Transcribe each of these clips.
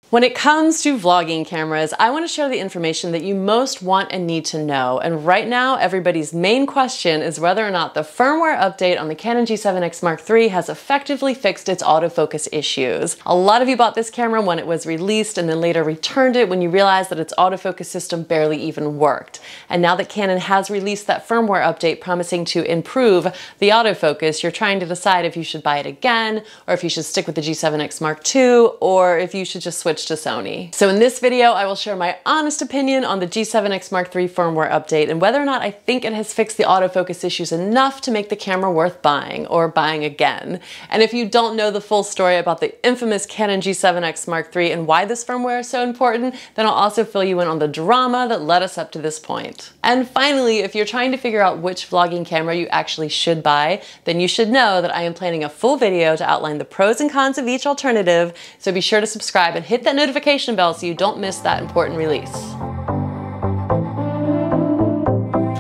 When it comes to vlogging cameras, I want to share the information that you most want and need to know. And right now, everybody's main question is whether or not the firmware update on the Canon G7x Mark III has effectively fixed its autofocus issues. A lot of you bought this camera when it was released and then later returned it when you realized that its autofocus system barely even worked. And now that Canon has released that firmware update promising to improve the autofocus, you're trying to decide if you should buy it again, or if you should stick with the G7x Mark II, or if you should just switch to Sony. So in this video, I will share my honest opinion on the G7x Mark III firmware update and whether or not I think it has fixed the autofocus issues enough to make the camera worth buying or buying again. And if you don't know the full story about the infamous Canon G7x Mark III and why this firmware is so important, then I'll also fill you in on the drama that led us up to this point. And finally, if you're trying to figure out which vlogging camera you actually should buy, then you should know that I am planning a full video to outline the pros and cons of each alternative, so be sure to subscribe and hit that notification bell so you don't miss that important release.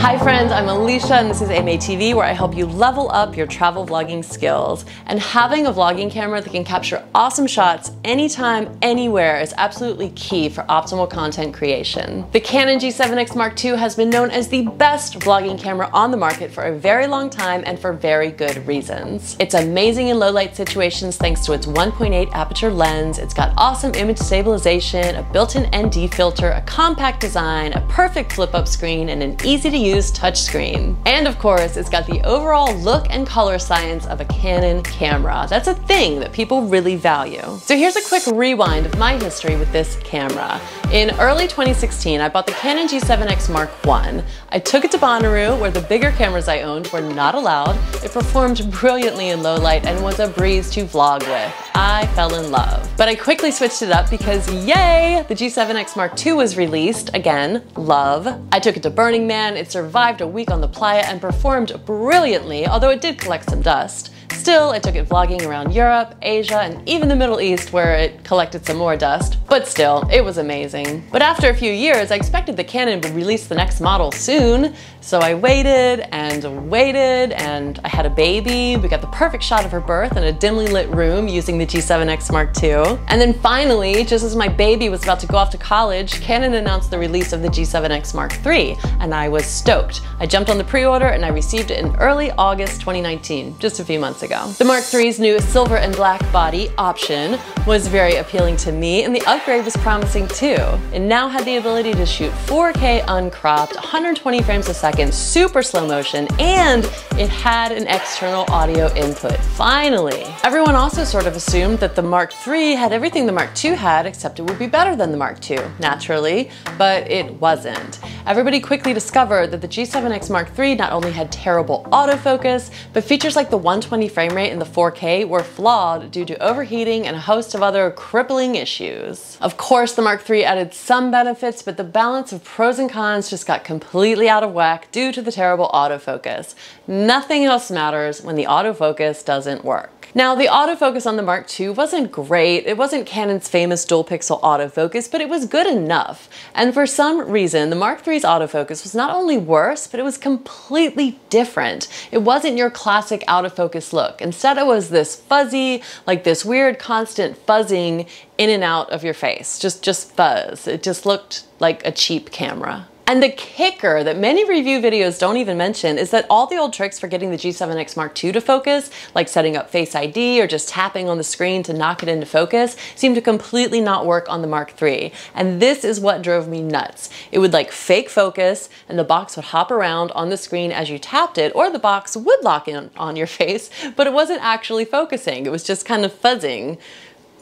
Hi friends, I'm Alicia and this is AMATV, where I help you level up your travel vlogging skills. And having a vlogging camera that can capture awesome shots anytime, anywhere is absolutely key for optimal content creation. The Canon G7x Mark II has been known as the best vlogging camera on the market for a very long time and for very good reasons. It's amazing in low light situations thanks to its 1.8 aperture lens, it's got awesome image stabilization, a built-in ND filter, a compact design, a perfect flip-up screen, and an easy-to-use touchscreen. And of course, it's got the overall look and color science of a Canon camera. That's a thing that people really value. So here's a quick rewind of my history with this camera. In early 2016, I bought the Canon G7x Mark I. I took it to Bonnaroo, where the bigger cameras I owned were not allowed. It performed brilliantly in low light and was a breeze to vlog with. I fell in love. But I quickly switched it up because yay, the G7x Mark II was released. Again, love. I took it to Burning Man. It survived a week on the playa and performed brilliantly, although it did collect some dust. Still, I took it vlogging around Europe, Asia, and even the Middle East, where it collected some more dust. But still, it was amazing. But after a few years, I expected the Canon would release the next model soon, so I waited, and I had a baby. We got the perfect shot of her birth in a dimly lit room using the G7x Mark II. And then finally, just as my baby was about to go off to college, Canon announced the release of the G7x Mark III, and I was stoked. I jumped on the pre-order and I received it in early August 2019, just a few months ago. The Mark III's new silver and black body option was very appealing to me, and the upgrade was promising too. It now had the ability to shoot 4K uncropped, 120 frames a second, super slow motion, and it had an external audio input, finally. Everyone also sort of assumed that the Mark III had everything the Mark II had, except it would be better than the Mark II, naturally, but it wasn't. Everybody quickly discovered that the G7x Mark III not only had terrible autofocus, but features like the 120 frame rate in the 4K were flawed due to overheating and a host of other crippling issues. Of course, the Mark III added some benefits, but the balance of pros and cons just got completely out of whack due to the terrible autofocus. Nothing else matters when the autofocus doesn't work. Now, the autofocus on the Mark II wasn't great. It wasn't Canon's famous dual pixel autofocus, but it was good enough. And for some reason, the Mark III's autofocus was not only worse, but it was completely different. It wasn't your classic autofocus look. Instead, it was this fuzzy, like this weird constant fuzzing in and out of your face. Just fuzz. It just looked like a cheap camera. And the kicker that many review videos don't even mention is that all the old tricks for getting the G7x Mark II to focus, like setting up Face ID or just tapping on the screen to knock it into focus, seem to completely not work on the Mark III. And this is what drove me nuts. It would like fake focus and the box would hop around on the screen as you tapped it, or the box would lock in on your face, but it wasn't actually focusing. It was just kind of fuzzing.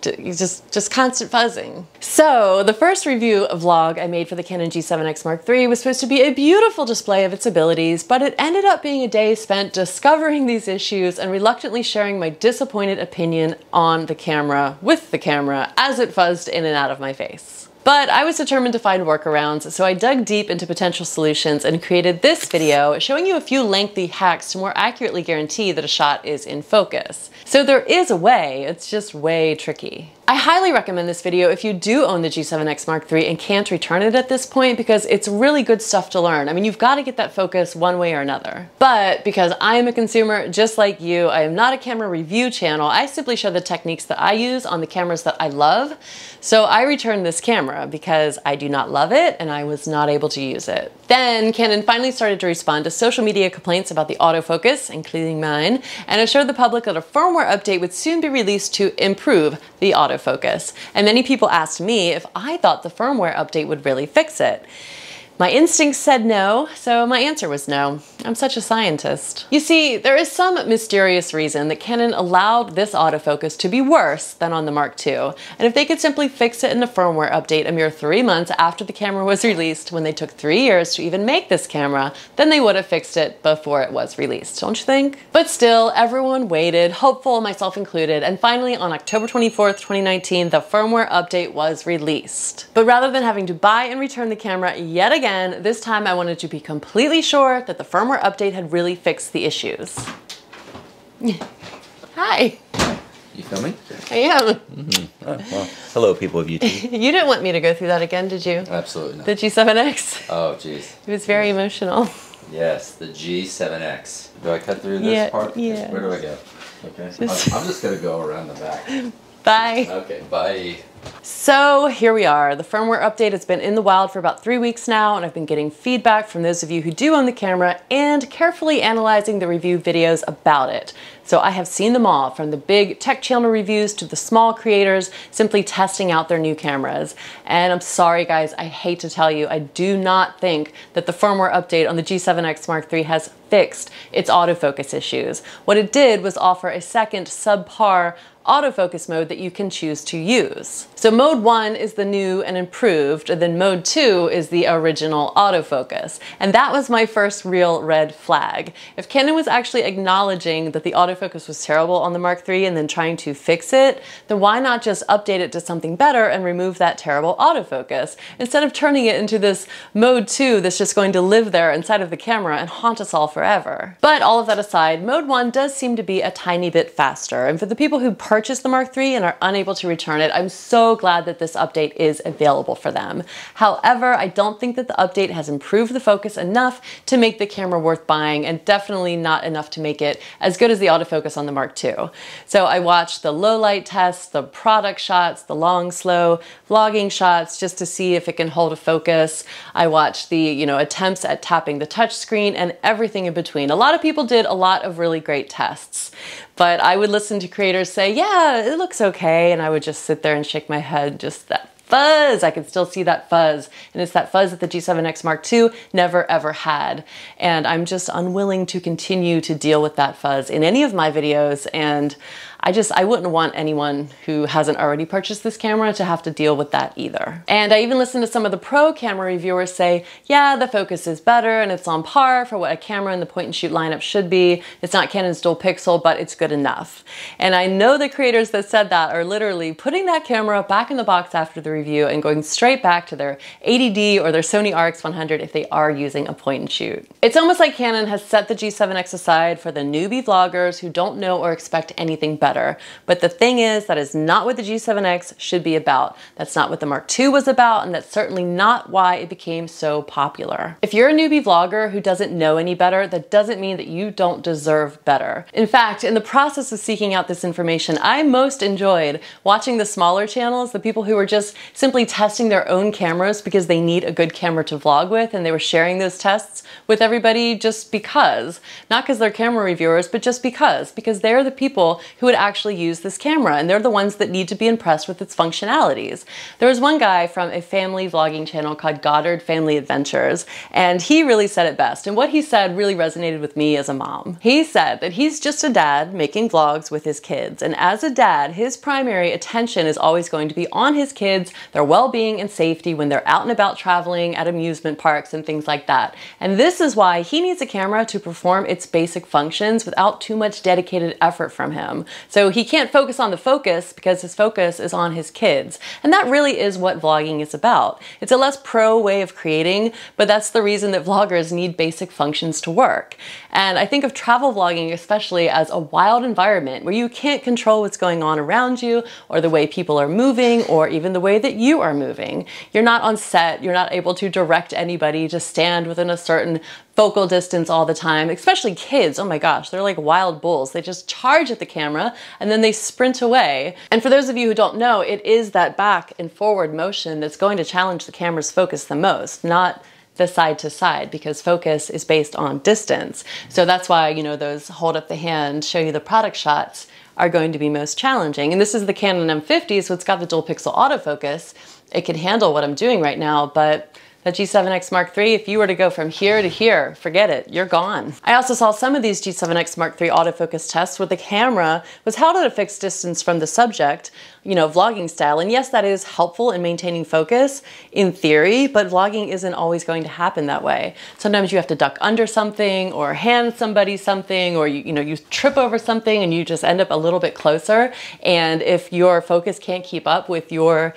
Just constant fuzzing. So the first review vlog I made for the Canon G7x Mark III was supposed to be a beautiful display of its abilities, but it ended up being a day spent discovering these issues and reluctantly sharing my disappointed opinion on the camera with the camera as it fuzzed in and out of my face. But I was determined to find workarounds, so I dug deep into potential solutions and created this video showing you a few lengthy hacks to more accurately guarantee that a shot is in focus. So there is a way, it's just way tricky. I highly recommend this video if you do own the G7X Mark III and can't return it at this point, because it's really good stuff to learn. I mean, you've got to get that focus one way or another. But because I am a consumer just like you, I am not a camera review channel. I simply show the techniques that I use on the cameras that I love. So I returned this camera because I do not love it and I was not able to use it. Then Canon finally started to respond to social media complaints about the autofocus, including mine, and assured the public that a firmware update would soon be released to improve the autofocus. And many people asked me if I thought the firmware update would really fix it. My instincts said no, so my answer was no. I'm such a scientist. You see, there is some mysterious reason that Canon allowed this autofocus to be worse than on the Mark II. And if they could simply fix it in a firmware update a mere 3 months after the camera was released, when they took 3 years to even make this camera, then they would have fixed it before it was released, don't you think? But still, everyone waited, hopeful, myself included, and finally on October 24th, 2019, the firmware update was released. But rather than having to buy and return the camera yet again, this time I wanted to be completely sure that the firmware update had really fixed the issues. Hi. You filming? I am. Oh, well, hello people of YouTube. You didn't want me to go through that again, did you? Absolutely not. The G7X? Oh, jeez. It was very emotional. Yes, the G7X. Do I cut through this part? Yeah. Where do I go? Okay. I'm just going to go around the back. Bye. Okay, bye. So here we are. The firmware update has been in the wild for about 3 weeks now, and I've been getting feedback from those of you who do own the camera and carefully analyzing the review videos about it. So I have seen them all, from the big tech channel reviews to the small creators simply testing out their new cameras. And I'm sorry guys, I hate to tell you, I do not think that the firmware update on the G7X Mark III has fixed its autofocus issues. What it did was offer a second subpar autofocus mode that you can choose to use. So mode 1 is the new and improved, and then mode 2 is the original autofocus. And that was my first real red flag. If Canon was actually acknowledging that the autofocus was terrible on the Mark III and then trying to fix it, then why not just update it to something better and remove that terrible autofocus, instead of turning it into this mode 2 that's just going to live there inside of the camera and haunt us all forever. But all of that aside, mode 1 does seem to be a tiny bit faster. And for the people who purchased the Mark III and are unable to return it, I'm so glad that this update is available for them. However, I don't think that the update has improved the focus enough to make the camera worth buying, and definitely not enough to make it as good as the autofocus on the Mark II. So I watched the low light tests, the product shots, the long, slow vlogging shots just to see if it can hold a focus. I watched the, attempts at tapping the touch screen and everything in between. A lot of people did a lot of really great tests, but I would listen to creators say, yeah, it looks okay, and I would just sit there and shake my head, just that fuzz. I could still see that fuzz, and it's that fuzz that the G7X Mark II never ever had. And I'm just unwilling to continue to deal with that fuzz in any of my videos, and I wouldn't want anyone who hasn't already purchased this camera to have to deal with that either. And I even listened to some of the pro camera reviewers say, yeah, the focus is better and it's on par for what a camera in the point and shoot lineup should be. It's not Canon's dual pixel, but it's good enough. And I know the creators that said that are literally putting that camera back in the box after the review and going straight back to their 80D or their Sony RX100 if they are using a point and shoot. It's almost like Canon has set the G7X aside for the newbie vloggers who don't know or expect anything better. But the thing is, that is not what the G7X should be about. That's not what the Mark II was about, and that's certainly not why it became so popular. If you're a newbie vlogger who doesn't know any better, that doesn't mean that you don't deserve better. In fact, in the process of seeking out this information, I most enjoyed watching the smaller channels, the people who were just simply testing their own cameras because they need a good camera to vlog with, and they were sharing those tests with everybody just because. Not because they're camera reviewers, but just because they're the people who would actually use this camera, and they're the ones that need to be impressed with its functionalities. There was one guy from a family vlogging channel called Goddard Family Adventures, and he really said it best, and what he said really resonated with me as a mom. He said that he's just a dad making vlogs with his kids, and as a dad, his primary attention is always going to be on his kids, their well-being and safety when they're out and about traveling at amusement parks and things like that. And this is why he needs a camera to perform its basic functions without too much dedicated effort from him. So he can't focus on the focus because his focus is on his kids. And that really is what vlogging is about. It's a less pro way of creating, but that's the reason that vloggers need basic functions to work. And I think of travel vlogging especially as a wild environment where you can't control what's going on around you, or the way people are moving, or even the way that you are moving. You're not on set, you're not able to direct anybody to stand within a certain focal distance all the time, especially kids. Oh my gosh, they're like wild bulls. They just charge at the camera and then they sprint away. And for those of you who don't know, it is that back and forward motion that's going to challenge the camera's focus the most, not the side to side, because focus is based on distance. So that's why, you know, those hold up the hand, show you the product shots are going to be most challenging. And this is the Canon M50, so it's got the dual pixel autofocus. It can handle what I'm doing right now, but the G7x Mark III, if you were to go from here to here, forget it, you're gone. I also saw some of these G7x Mark III autofocus tests where the camera was held at a fixed distance from the subject, you know, vlogging style. And yes, that is helpful in maintaining focus in theory, but vlogging isn't always going to happen that way. Sometimes you have to duck under something or hand somebody something, or you trip over something and you just end up a little bit closer. And if your focus can't keep up with your,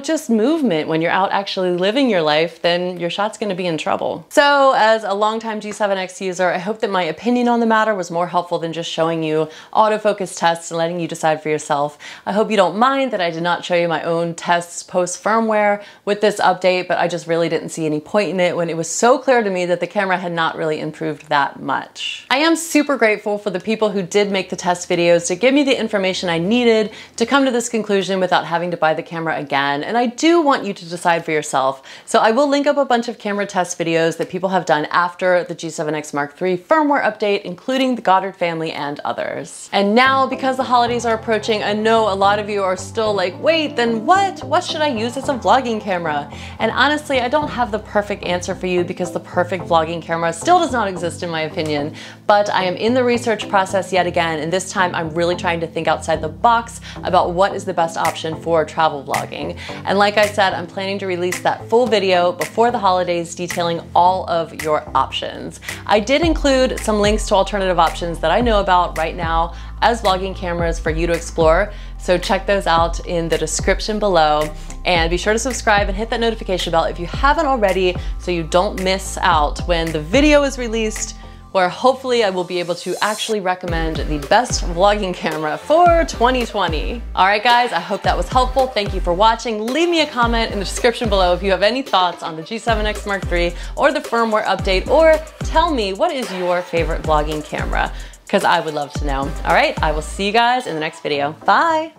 just movement when you're out actually living your life, then your shot's gonna be in trouble. So as a longtime G7X user, I hope that my opinion on the matter was more helpful than just showing you autofocus tests and letting you decide for yourself. I hope you don't mind that I did not show you my own tests post firmware with this update, but I just really didn't see any point in it when it was so clear to me that the camera had not really improved that much. I am super grateful for the people who did make the test videos to give me the information I needed to come to this conclusion without having to buy the camera again, and I do want you to decide for yourself. So I will link up a bunch of camera test videos that people have done after the G7X Mark III firmware update, including the Goddard family and others. And now, because the holidays are approaching, I know a lot of you are still like, wait, then what? What should I use as a vlogging camera? And honestly, I don't have the perfect answer for you because the perfect vlogging camera still does not exist in my opinion, but I am in the research process yet again, and this time I'm really trying to think outside the box about what is the best option for travel vlogging. And like I said, I'm planning to release that full video before the holidays detailing all of your options. I did include some links to alternative options that I know about right now as vlogging cameras for you to explore. So check those out in the description below, and be sure to subscribe and hit that notification bell if you haven't already so you don't miss out when the video is released, where hopefully I will be able to actually recommend the best vlogging camera for 2020. All right guys, I hope that was helpful. Thank you for watching. Leave me a comment in the description below if you have any thoughts on the G7X Mark III or the firmware update, or tell me what is your favorite vlogging camera, because I would love to know. All right, I will see you guys in the next video. Bye.